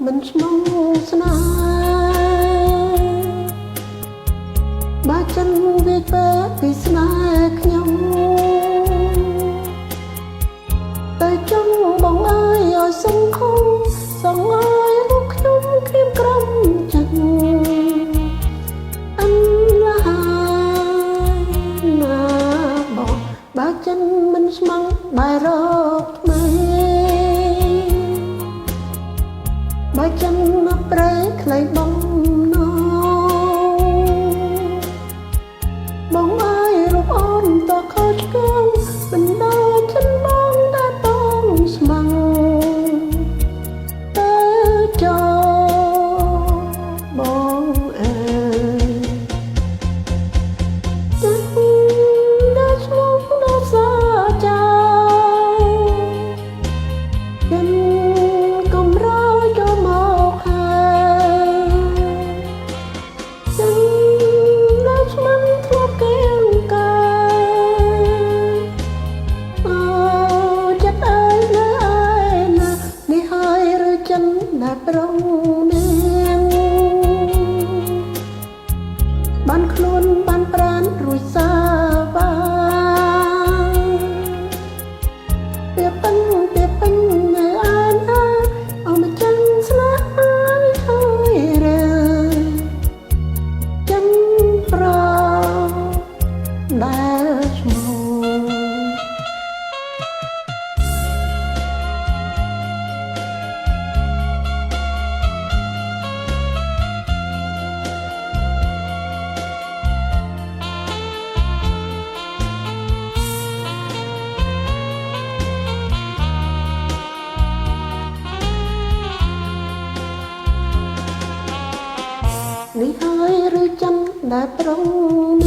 មិនស្មងស្នេហ៍បើចិនវាពេកពីស្នេហ៍ខ្ញុំតែចង់បងអើយឲ្យសង្ឃុំសងអើយរូបខ្ញុំគ្រាមក្រំចិត្តអញឡាហើយណាបងបើចិនមិនស្មងបែររកថ្មីបើចិនមកប្រែខ្លីបងណោបងអើយរូបអូនតខុសឆ្គងមិនដល់ចិនបងដែលបងស្មងទៅចោបងអើយដល់ស្មងដល់សាចាចិនកំរោចូលមកហើយចិនដល់ស្មងធ្លាប់កៀងកាយអូចិត្តអើយលើអើយណានេះហើយឬចិនដែលប្រងនាងបានខ្លួនបានប្រានរួចសាបាពាពេញនៅអានអមចិនស្នេហ៍ហើយរើចិនប្រដែលឈ្មោះនេះហើយឬចិនដែលប្រង